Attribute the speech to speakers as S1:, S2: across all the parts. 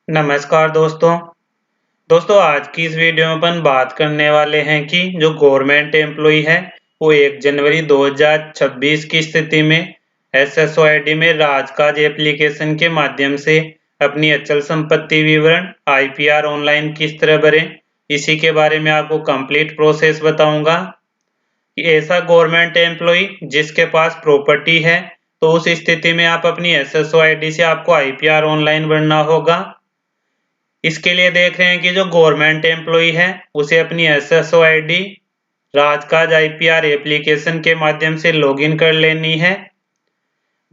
S1: नमस्कार दोस्तों आज की इस वीडियो में अपन बात करने वाले हैं कि जो गवर्नमेंट एम्प्लॉई है वो 1 जनवरी 2026 की स्थिति में एसएसओआईडी में राजकाज एप्लीकेशन के माध्यम से अपनी अचल संपत्ति विवरण आईपीआर ऑनलाइन किस तरह भरें, इसी के बारे में आपको कंप्लीट प्रोसेस बताऊंगा कि ऐसा गवर्नमेंट एम्प्लॉई जिसके पास प्रॉपर्टी है तो उस स्थिति में आप अपनी एसएसओआईडी से आपको आईपीआर ऑनलाइन भरना होगा। इसके लिए देख रहे हैं कि जो गवर्नमेंट एम्प्लॉई है उसे अपनी एसएसओआईडी राजकाज आईपीआर एप्लीकेशन के माध्यम से लॉगिन कर लेनी है।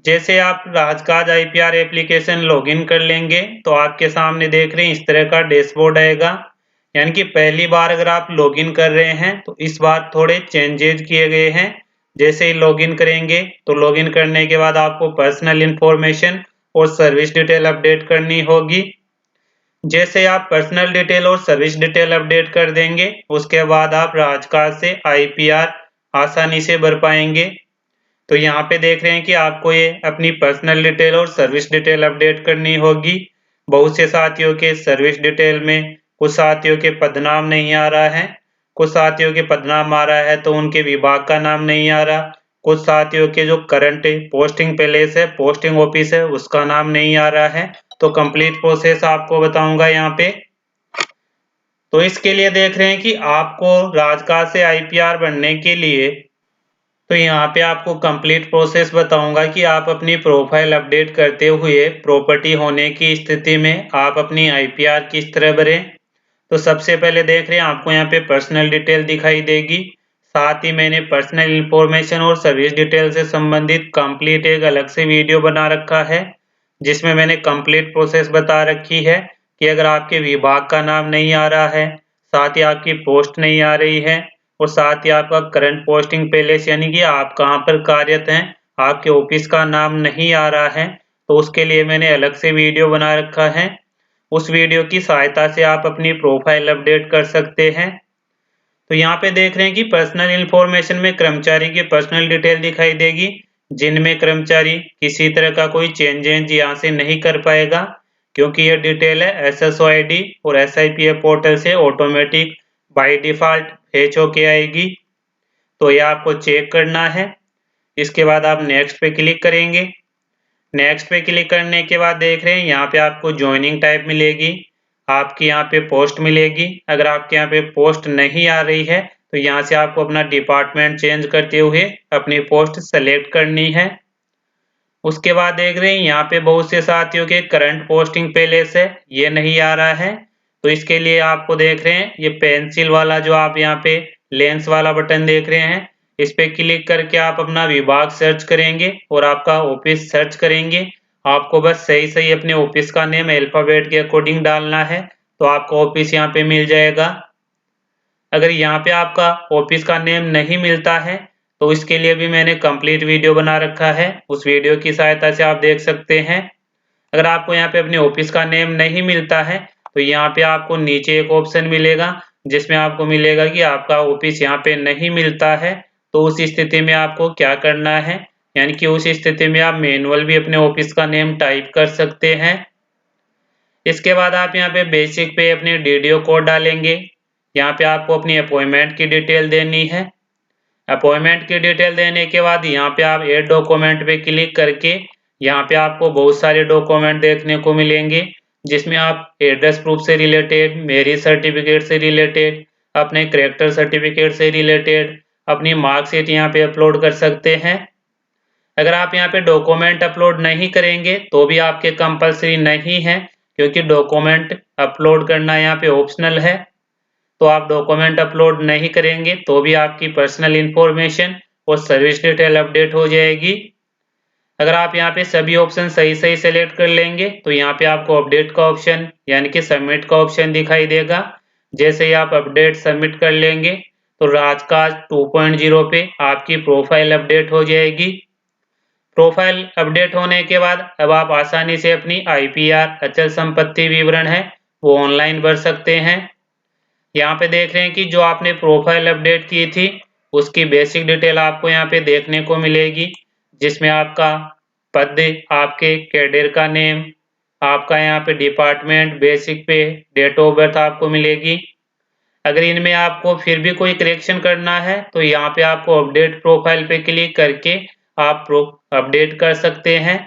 S1: जैसे आप राजकाज आईपीआर एप्लीकेशन लॉगिन कर लेंगे तो आपके सामने देख रहे हैं इस तरह का डैशबोर्ड आएगा। यानी कि पहली बार अगर आप लॉगिन कर रहे हैं तो इस बार थोड़े चेंजेज किए गए हैं। जैसे ही लॉगिन करेंगे तो लॉगिन करने के बाद आपको पर्सनल इंफॉर्मेशन और सर्विस डिटेल अपडेट करनी होगी। जैसे आप पर्सनल डिटेल और सर्विस डिटेल अपडेट कर देंगे उसके बाद आप राजकाज से आईपीआर आसानी से भर पाएंगे। तो यहाँ पे देख रहे हैं कि आपको ये अपनी पर्सनल डिटेल और सर्विस डिटेल अपडेट करनी होगी। बहुत से साथियों के सर्विस डिटेल में कुछ साथियों के पदनाम नहीं आ रहा है, कुछ साथियों के पदनाम आ रहा है तो उनके विभाग का नाम नहीं आ रहा, कुछ साथियों के जो करंट पोस्टिंग प्लेस है, पोस्टिंग ऑफिस है, उसका नाम नहीं आ रहा है। तो कंप्लीट प्रोसेस आपको बताऊंगा यहाँ पे। तो इसके लिए देख रहे हैं कि आपको राजकाज से आईपीआर बनने के लिए तो यहाँ पे आपको कंप्लीट प्रोसेस बताऊंगा कि आप अपनी प्रोफाइल अपडेट करते हुए प्रॉपर्टी होने की स्थिति में आप अपनी आईपीआर किस तरह भरें। तो सबसे पहले देख रहे हैं आपको यहाँ पे पर्सनल डिटेल दिखाई देगी, साथ ही मैंने पर्सनल इंफॉर्मेशन और सर्विस डिटेल से संबंधित कंप्लीट एक अलग से वीडियो बना रखा है जिसमें मैंने कंप्लीट प्रोसेस बता रखी है कि अगर आपके विभाग का नाम नहीं आ रहा है, साथ ही आपकी पोस्ट नहीं आ रही है और साथ ही आपका करंट पोस्टिंग प्लेस यानी कि आप कहाँ पर कार्यरत हैं, आपके ऑफिस का नाम नहीं आ रहा है, तो उसके लिए मैंने अलग से वीडियो बना रखा है। उस वीडियो की सहायता से आप अपनी प्रोफाइल अपडेट कर सकते हैं। तो यहाँ पे देख रहे हैं कि पर्सनल इंफॉर्मेशन में कर्मचारी की पर्सनल डिटेल दिखाई देगी जिनमें कर्मचारी किसी तरह का कोई चेंजेस यहाँ से नहीं कर पाएगा क्योंकि यह डिटेल है एसएसओआईडी और एसआईपीएफ पोर्टल से ऑटोमेटिक बाय डिफॉल्ट फेच होके आएगी। तो यह आपको चेक करना है। इसके बाद आप नेक्स्ट पे क्लिक करेंगे। नेक्स्ट पे क्लिक करने के बाद देख रहे हैं यहाँ पे आपको ज्वाइनिंग टाइप मिलेगी, आपकी यहाँ पे पोस्ट मिलेगी। अगर आपके यहाँ पे पोस्ट नहीं आ रही है तो यहाँ से आपको अपना डिपार्टमेंट चेंज करते हुए अपनी पोस्ट सेलेक्ट करनी है। उसके बाद देख रहे हैं यहाँ पे बहुत से साथियों के करंट पोस्टिंग प्लेस है ये नहीं आ रहा है। तो इसके लिए आपको देख रहे हैं ये पेंसिल वाला जो आप यहाँ पे लेंस वाला बटन देख रहे हैं, इस पे क्लिक करके आप अपना विभाग सर्च करेंगे और आपका ऑफिस सर्च करेंगे। आपको बस सही सही अपने ऑफिस का नेम अल्फाबेट के अकॉर्डिंग डालना है तो आपका ऑफिस यहाँ पे मिल जाएगा। अगर यहाँ पे आपका ऑफिस का नेम नहीं मिलता है तो इसके लिए भी मैंने कंप्लीट वीडियो बना रखा है, उस वीडियो की सहायता से आप देख सकते हैं। अगर आपको यहाँ पे अपने ऑफिस का नेम नहीं मिलता है तो यहाँ पे आपको नीचे एक ऑप्शन मिलेगा जिसमें आपको मिलेगा कि आपका ऑफिस यहाँ पे नहीं मिलता है। तो उस स्थिति में आपको क्या करना है, यानी कि उस स्थिति में आप मैनुअल भी अपने ऑफिस का नेम टाइप कर सकते हैं। इसके बाद आप यहाँ पे बेसिक पे अपने डीडीओ कोड डालेंगे। यहाँ पे आपको अपनी अपॉइंटमेंट की डिटेल देनी है। अपॉइंटमेंट की डिटेल देने के बाद यहाँ पे आप ऐड डॉक्यूमेंट पे क्लिक करके यहाँ पे आपको बहुत सारे डॉक्यूमेंट देखने को मिलेंगे जिसमें आप एड्रेस प्रूफ से रिलेटेड, मैरिज सर्टिफिकेट से रिलेटेड, अपने कैरेक्टर सर्टिफिकेट से रिलेटेड अपनी मार्कशीट यहाँ पे अपलोड कर सकते हैं। अगर आप यहाँ पे डॉक्यूमेंट अपलोड नहीं करेंगे तो भी आपके कंपलसरी नहीं है क्योंकि डॉक्यूमेंट अपलोड करना यहाँ पे ऑप्शनल है। तो आप डॉक्यूमेंट अपलोड नहीं करेंगे तो भी आपकी पर्सनल इंफॉर्मेशन और सर्विस डिटेल अपडेट हो जाएगी। अगर आप यहाँ पे सभी ऑप्शन सही सही सेलेक्ट कर लेंगे तो यहाँ पे आपको अपडेट का ऑप्शन यानी कि सबमिट का ऑप्शन दिखाई देगा। जैसे ही आप अपडेट सबमिट कर लेंगे तो राजकाज 2.0 पे आपकी प्रोफाइल अपडेट हो जाएगी। प्रोफाइल अपडेट होने के बाद अब आप आसानी से अपनी आईपीआर अचल संपत्ति विवरण है वो ऑनलाइन भर सकते हैं। यहाँ पे देख रहे हैं कि जो आपने प्रोफाइल अपडेट की थी उसकी बेसिक डिटेल आपको यहाँ पे देखने को मिलेगी जिसमें आपका पद, आपके कैडर का नेम, आपका यहाँ पे डिपार्टमेंट, बेसिक पे, डेट ऑफ बर्थ आपको मिलेगी। अगर इनमें आपको फिर भी कोई करेक्शन करना है तो यहाँ पे आपको अपडेट प्रोफाइल पे क्लिक करके आप अपडेट कर सकते हैं।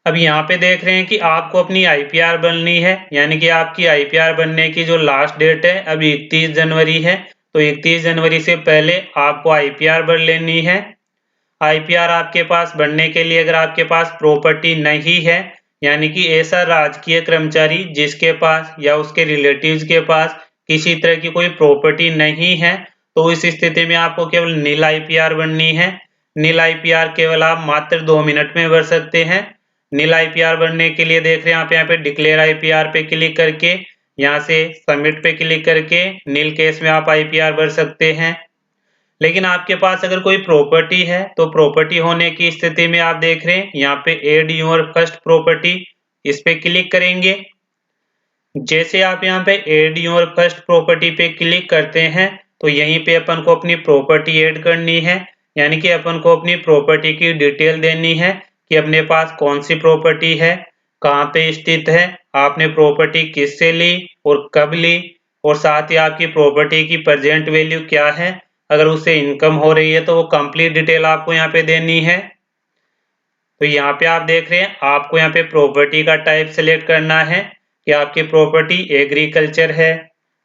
S1: अब यहाँ पे देख रहे हैं कि आपको अपनी आईपीआर बननी है, यानी कि आपकी आईपीआर बनने की जो लास्ट डेट है अभी 31 जनवरी है, तो 31 जनवरी से पहले आपको आईपीआर भर लेनी है। आईपीआर आपके पास बनने के लिए अगर आपके पास प्रॉपर्टी नहीं है, यानी कि ऐसा राजकीय कर्मचारी जिसके पास या उसके रिलेटिव्स के पास किसी तरह की कोई प्रॉपर्टी नहीं है, तो इस स्थिति में आपको केवल नील आईपीआर बननी है। नील आईपीआर केवल आप मात्र 2 मिनट में भर सकते हैं। नील आईपीआर बनने के लिए देख रहे हैं आप यहाँ पे डिक्लेयर आईपीआर पे क्लिक करके यहाँ से सबमिट पे क्लिक करके नील केस में आप आईपीआर भर सकते हैं। लेकिन आपके पास अगर कोई प्रॉपर्टी है तो प्रॉपर्टी होने की स्थिति में आप देख रहे हैं यहाँ पे एड योर फर्स्ट प्रॉपर्टी, इस पे क्लिक करेंगे। जैसे आप यहाँ पे एड योर फर्स्ट प्रॉपर्टी पे क्लिक करते हैं तो यहीं पे अपन को अपनी प्रॉपर्टी ऐड करनी है, यानी कि अपन को अपनी प्रॉपर्टी की डिटेल देनी है कि अपने पास कौन सी प्रॉपर्टी है, कहाँ पे स्थित है, आपने प्रॉपर्टी किससे ली और कब ली, और साथ ही आपकी प्रॉपर्टी की प्रेजेंट वैल्यू क्या है। अगर उससे इनकम हो रही है तो वो कंप्लीट डिटेल आपको यहाँ पे देनी है। तो यहाँ पे आप देख रहे हैं आपको यहाँ पे प्रॉपर्टी का टाइप सेलेक्ट करना है कि आपकी प्रॉपर्टी एग्रीकल्चर है,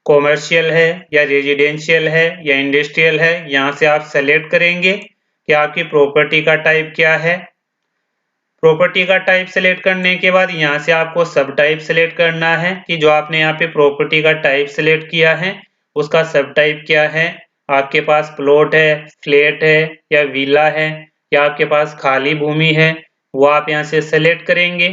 S1: कॉमर्शियल है या रेजिडेंशियल है या इंडस्ट्रियल है। यहाँ से आप सेलेक्ट करेंगे कि आपकी प्रॉपर्टी का टाइप क्या है। प्रॉपर्टी का टाइप सेलेक्ट करने के बाद यहाँ से आपको सब टाइप सेलेक्ट करना है कि जो आपने यहाँ पे प्रॉपर्टी का टाइप सेलेक्ट किया है उसका सब टाइप क्या है। आपके पास प्लॉट है, फ्लैट है या विला है या आपके पास खाली भूमि है, वो आप यहाँ से सेलेक्ट करेंगे।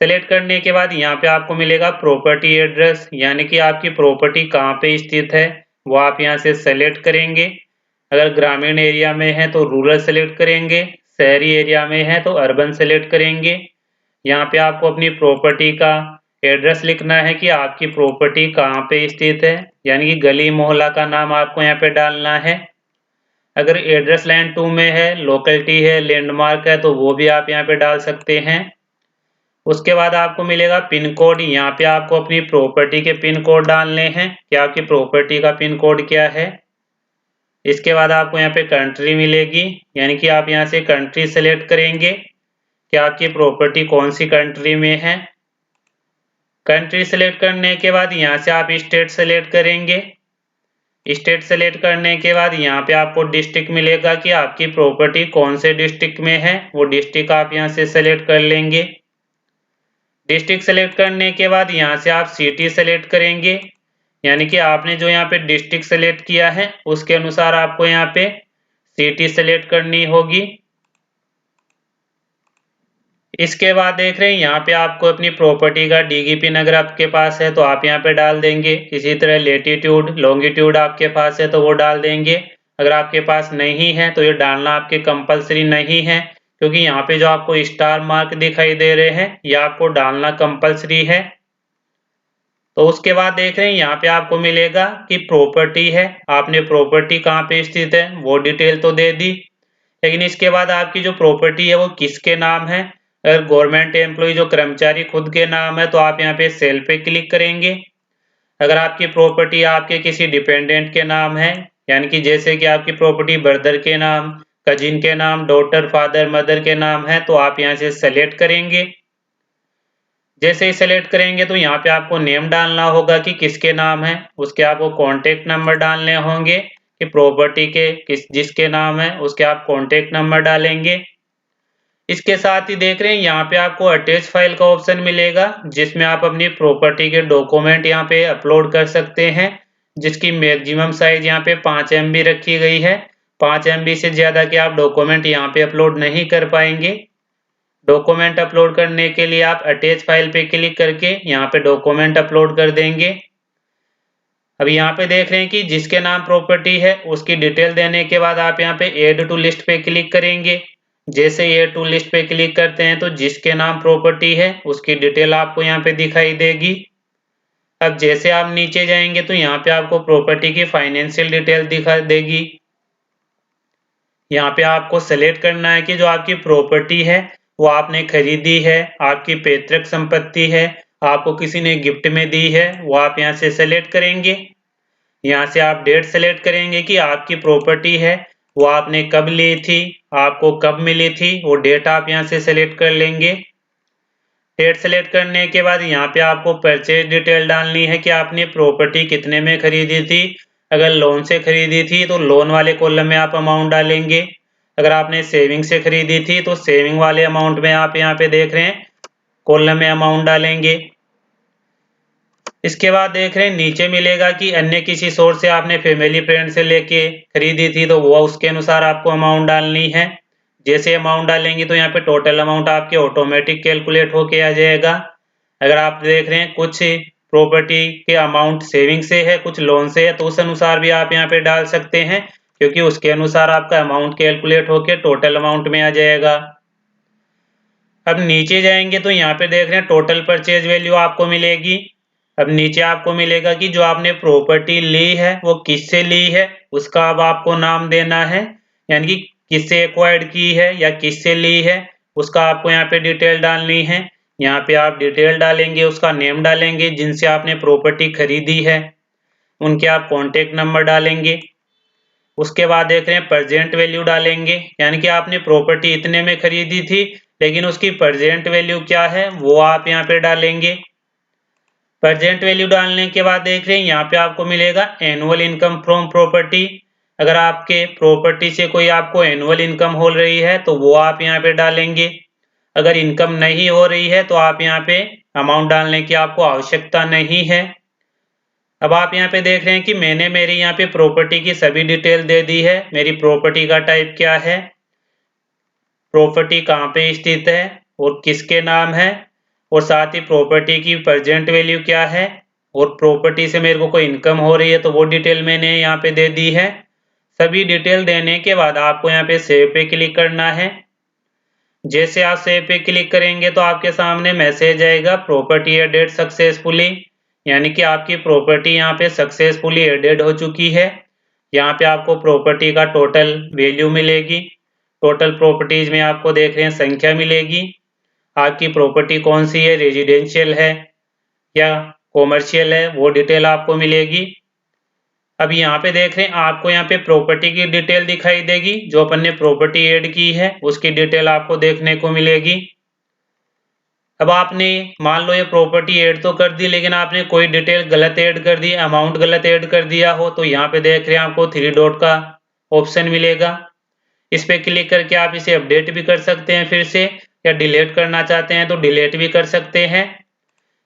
S1: सेलेक्ट करने के बाद यहाँ पे आपको मिलेगा प्रॉपर्टी एड्रेस, यानी कि आपकी प्रॉपर्टी कहाँ पे स्थित है वो आप यहाँ से सेलेक्ट करेंगे। अगर ग्रामीण एरिया में है तो रूरल सेलेक्ट करेंगे, शहरी एरिया में है तो अर्बन सेलेक्ट करेंगे। यहाँ पे आपको अपनी प्रॉपर्टी का एड्रेस लिखना है कि आपकी प्रॉपर्टी कहाँ पे स्थित है, यानी कि गली मोहल्ला का नाम आपको यहाँ पे डालना है। अगर एड्रेस लाइन 2 में है, लोकेलिटी है, लैंडमार्क है तो वो भी आप यहाँ पे डाल सकते हैं। उसके बाद आपको मिलेगा पिन कोड, यहाँ पे आपको अपनी प्रॉपर्टी के पिन कोड डालने हैं कि आपकी प्रॉपर्टी का पिन कोड क्या है। इसके बाद आपको यहाँ पे कंट्री मिलेगी, यानी कि आप यहाँ से कंट्री सेलेक्ट करेंगे कि आपकी प्रॉपर्टी कौन सी कंट्री में है। कंट्री सेलेक्ट करने के बाद यहाँ से आप स्टेट सेलेक्ट करेंगे। स्टेट सेलेक्ट करने के बाद यहाँ पे आपको डिस्ट्रिक्ट मिलेगा कि आपकी प्रॉपर्टी कौन से डिस्ट्रिक्ट में है, वो डिस्ट्रिक्ट आप यहाँ से सेलेक्ट कर लेंगे। डिस्ट्रिक्ट सेलेक्ट करने के बाद यहाँ से आप सिटी सेलेक्ट करेंगे, यानी कि आपने जो यहाँ पे डिस्ट्रिक्ट सेलेक्ट किया है उसके अनुसार आपको यहाँ पे सिटी सेलेक्ट करनी होगी। इसके बाद देख रहे हैं यहाँ पे आपको अपनी प्रॉपर्टी का डीगी पिन अगर आपके पास है तो आप यहाँ पे डाल देंगे। इसी तरह लेटीट्यूड लॉन्गिट्यूड आपके पास है तो वो डाल देंगे। अगर आपके पास नहीं है तो ये डालना आपके कंपलसरी नहीं है, क्योंकि यहाँ पे जो आपको स्टार मार्क दिखाई दे रहे हैं ये आपको डालना कंपलसरी है। तो उसके बाद देख रहे हैं यहाँ पे आपको मिलेगा कि प्रॉपर्टी है, आपने प्रॉपर्टी कहाँ पे स्थित है वो डिटेल तो दे दी, लेकिन इसके बाद आपकी जो प्रॉपर्टी है वो किसके नाम है। अगर गवर्नमेंट एम्प्लॉय जो कर्मचारी खुद के नाम है तो आप यहाँ पे सेल पे क्लिक करेंगे। अगर आपकी प्रॉपर्टी आपके किसी डिपेंडेंट के नाम है, यानी कि जैसे कि आपकी प्रॉपर्टी ब्रदर के नाम, कजिन के नाम, डॉटर, फादर, मदर के नाम है तो आप यहाँ से सेलेक्ट करेंगे। जैसे ही सेलेक्ट करेंगे तो यहाँ पे आपको नेम डालना होगा कि किसके नाम है, उसके आपको कॉन्टेक्ट नंबर डालने होंगे कि प्रॉपर्टी के जिसके नाम है उसके आप कॉन्टेक्ट नंबर डालेंगे। इसके साथ ही देख रहे हैं यहाँ पे आपको अटैच फाइल का ऑप्शन मिलेगा, जिसमें आप अपनी प्रॉपर्टी के डॉक्यूमेंट यहाँ पे अपलोड कर सकते हैं, जिसकी मैक्सिमम साइज यहाँ पे 5 MB रखी गई है। 5 MB से ज्यादा के आप डॉक्यूमेंट यहाँ पे अपलोड नहीं कर पाएंगे। डॉक्यूमेंट अपलोड करने के लिए आप अटैच फाइल पे क्लिक करके यहाँ पे डॉक्यूमेंट अपलोड कर देंगे। अब यहाँ पे देख रहे हैं कि जिसके नाम प्रॉपर्टी है उसकी डिटेल देने के बाद आप यहाँ पे एड टू लिस्ट पे क्लिक करेंगे। जैसे एड टू लिस्ट पे क्लिक करते हैं तो जिसके नाम प्रॉपर्टी है उसकी डिटेल आपको यहाँ पे दिखाई देगी। अब जैसे आप नीचे जाएंगे तो यहाँ पे आपको प्रॉपर्टी की फाइनेंशियल डिटेल दिखाई देगी। यहाँ पे आपको सेलेक्ट करना है कि जो आपकी प्रॉपर्टी है वो आपने खरीदी है, आपकी पैतृक संपत्ति है, आपको किसी ने गिफ्ट में दी है, वो आप यहाँ से सेलेक्ट करेंगे। यहाँ से आप डेट सेलेक्ट करेंगे कि आपकी प्रॉपर्टी है वो आपने कब ली थी, आपको कब मिली थी, वो डेट आप यहाँ से सेलेक्ट कर लेंगे। डेट सेलेक्ट करने के बाद यहाँ पे आपको परचेज डिटेल डालनी है कि आपने प्रॉपर्टी कितने में खरीदी थी। अगर लोन से खरीदी थी तो लोन वाले कॉलम में आप अमाउंट डालेंगे। अगर आपने सेविंग से खरीदी थी तो सेविंग वाले अमाउंट में आप यहाँ पे देख रहे हैं कॉलम में अमाउंट डालेंगे। इसके बाद देख रहे हैं नीचे मिलेगा कि अन्य किसी सोर्स से आपने फैमिली फ्रेंड से लेके खरीदी थी तो वो उसके अनुसार आपको अमाउंट डालनी है। जैसे अमाउंट डालेंगे तो यहाँ पे टोटल अमाउंट आपके ऑटोमेटिक कैलकुलेट होके आ जाएगा। अगर आप देख रहे हैं कुछ प्रॉपर्टी के अमाउंट सेविंग से है, कुछ लोन से है, तो उस अनुसार भी आप यहाँ पे डाल सकते हैं, क्योंकि उसके अनुसार आपका अमाउंट कैलकुलेट होके टोटल अमाउंट में आ जाएगा। अब नीचे जाएंगे तो यहाँ पे देख रहे हैं टोटल परचेज वैल्यू आपको मिलेगी। अब नीचे आपको मिलेगा कि जो आपने प्रॉपर्टी ली है वो किससे ली है, उसका अब आपको नाम देना है, यानी कि किससे एक्वायर्ड की है या किससे ली है, उसका आपको यहाँ पे डिटेल डालनी है। यहाँ पे आप डिटेल डालेंगे, उसका नेम डालेंगे, जिनसे आपने प्रॉपर्टी खरीदी है उनके आप कॉन्टेक्ट नंबर डालेंगे। उसके बाद देख रहे हैं प्रेजेंट वैल्यू डालेंगे, यानी कि आपने प्रॉपर्टी इतने में खरीदी थी लेकिन उसकी प्रेजेंट वैल्यू क्या है वो आप यहाँ पे डालेंगे। प्रेजेंट वैल्यू डालने के बाद देख रहे हैं यहाँ पे आपको मिलेगा एनुअल इनकम फ्रॉम प्रॉपर्टी। अगर आपके प्रॉपर्टी से कोई आपको एनुअल इनकम हो रही है तो वो आप यहाँ पे डालेंगे। अगर इनकम नहीं हो रही है तो आप यहाँ पे अमाउंट डालने की आपको आवश्यकता नहीं है। अब आप यहाँ पे देख रहे हैं कि मैंने मेरी यहाँ पे प्रॉपर्टी की सभी डिटेल दे दी है। मेरी प्रॉपर्टी का टाइप क्या है, प्रॉपर्टी कहाँ पे स्थित है और किसके नाम है, और साथ ही प्रॉपर्टी की प्रेजेंट वैल्यू क्या है, और प्रॉपर्टी से मेरे को कोई इनकम हो रही है तो वो डिटेल मैंने यहाँ पे दे दी है। सभी डिटेल देने के बाद आपको यहाँ पे सेव पे क्लिक करना है। जैसे आप सेव पे क्लिक करेंगे तो आपके सामने मैसेज आएगा प्रॉपर्टी एडेड सक्सेसफुली, यानी कि आपकी प्रॉपर्टी यहाँ पे सक्सेसफुली एडेड हो चुकी है। यहाँ पे आपको प्रॉपर्टी का टोटल वैल्यू मिलेगी। टोटल प्रॉपर्टीज में आपको देख रहे हैं संख्या मिलेगी। आपकी प्रॉपर्टी कौन सी है, रेजिडेंशियल है या कॉमर्शियल है, वो डिटेल आपको मिलेगी। अब यहाँ पे देख रहे हैं आपको यहाँ पे प्रॉपर्टी की डिटेल दिखाई देगी, जो अपन ने प्रॉपर्टी ऐड की है उसकी डिटेल आपको देखने को मिलेगी। अब आपने मान लो ये प्रॉपर्टी ऐड तो कर दी लेकिन आपने कोई डिटेल गलत ऐड कर दी, अमाउंट गलत ऐड कर दिया हो, तो यहाँ पे देख रहे हैं आपको 3 डॉट का ऑप्शन मिलेगा। इस पे क्लिक करके आप इसे अपडेट भी कर सकते हैं फिर से, या डिलीट करना चाहते हैं तो डिलीट भी कर सकते हैं।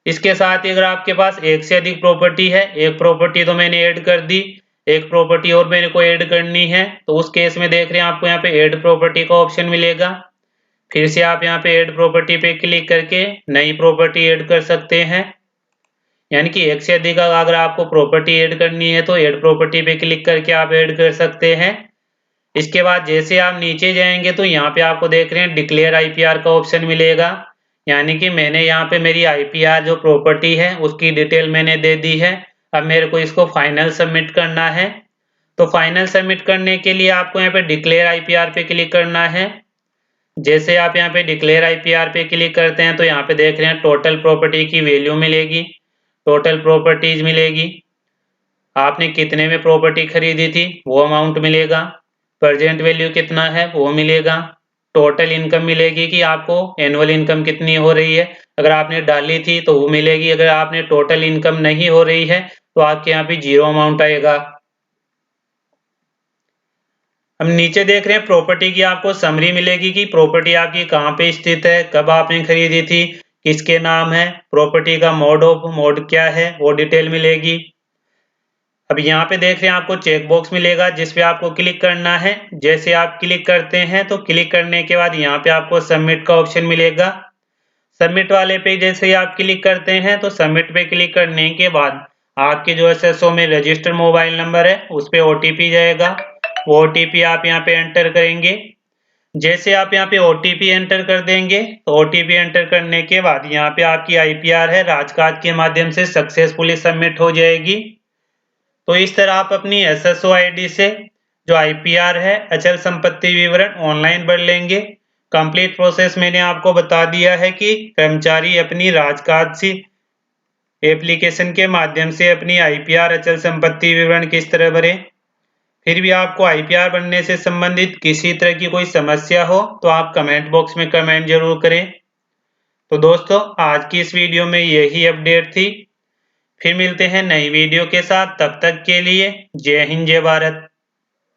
S1: इसके साथ ही अगर आपके पास एक से अधिक प्रॉपर्टी है, एक प्रॉपर्टी तो मैंने ऐड कर दी, एक प्रॉपर्टी और मेरे को ऐड करनी है, तो उस केस में देख रहे हैं आपको यहाँ पे ऐड प्रॉपर्टी का ऑप्शन मिलेगा। फिर से आप यहाँ पे ऐड प्रॉपर्टी पे क्लिक करके नई प्रॉपर्टी ऐड कर सकते हैं, यानी कि एक से अधिक अगर आपको प्रॉपर्टी ऐड करनी है तो ऐड प्रॉपर्टी पे क्लिक करके आप ऐड कर सकते हैं। इसके बाद जैसे आप नीचे जाएंगे तो यहाँ पे आपको देख रहे हैं डिक्लेयर आईपीआर का ऑप्शन मिलेगा, यानी कि मैंने यहाँ पे मेरी आईपीआर जो प्रॉपर्टी है उसकी डिटेल मैंने दे दी है। अब मेरे को इसको फाइनल सबमिट करना है, तो फाइनल सबमिट करने के लिए आपको यहाँ पे डिक्लेयर आईपीआर पे क्लिक करना है। जैसे आप यहाँ पे डिक्लेयर आईपीआर पे क्लिक करते हैं तो यहाँ पे देख रहे हैं टोटल प्रॉपर्टी की वैल्यू मिलेगी, टोटल प्रॉपर्टीज मिलेगी, आपने कितने में प्रॉपर्टी खरीदी थी वो अमाउंट मिलेगा, प्रेजेंट वैल्यू कितना है वो मिलेगा, टोटल इनकम मिलेगी कि आपको एनुअल इनकम कितनी हो रही है, अगर आपने डाली थी तो वो मिलेगी, अगर आपने टोटल इनकम नहीं हो रही है तो आपके यहाँ पे 0 अमाउंट आएगा। हम नीचे देख रहे हैं प्रॉपर्टी की आपको समरी मिलेगी कि प्रॉपर्टी आपकी कहाँ पे स्थित है, कब आपने खरीदी थी, किसके नाम है, प्रॉपर्टी का मोड क्या है वो डिटेल मिलेगी। अब यहाँ पे देख रहे हैं आपको चेक बॉक्स मिलेगा जिस पे आपको क्लिक करना है। जैसे आप क्लिक करते हैं तो क्लिक करने के बाद यहाँ पे आपको सबमिट का ऑप्शन मिलेगा। सबमिट वाले पे जैसे ही आप क्लिक करते हैं तो सबमिट पे क्लिक करने के बाद आपके जो एसएसओ में रजिस्टर्ड मोबाइल नंबर है उस पे ओटीपी जाएगा, वो ओटीपी आप यहाँ पे एंटर करेंगे। जैसे आप यहाँ पे ओटीपी एंटर कर देंगे तो ओटीपी एंटर करने के बाद यहाँ पे आपकी आईपीआर है राजकाज के माध्यम से सक्सेसफुली सबमिट हो जाएगी। तो इस तरह आप अपनी एसएसओ आईडी से जो आईपीआर है, अचल संपत्ति विवरण ऑनलाइन भर लेंगे। कंप्लीट प्रोसेस मैंने आपको बता दिया है कि कर्मचारी अपनी राजकाज एप्लीकेशन के माध्यम से अपनी आईपीआर अचल संपत्ति विवरण किस तरह भरे। फिर भी आपको आईपीआर बनने से संबंधित किसी तरह की कोई समस्या हो तो आप कमेंट बॉक्स में कमेंट जरूर करें। तो दोस्तों आज की इस वीडियो में यही अपडेट थी। फिर मिलते हैं नई वीडियो के साथ, तब तक के लिए जय हिंद जय भारत।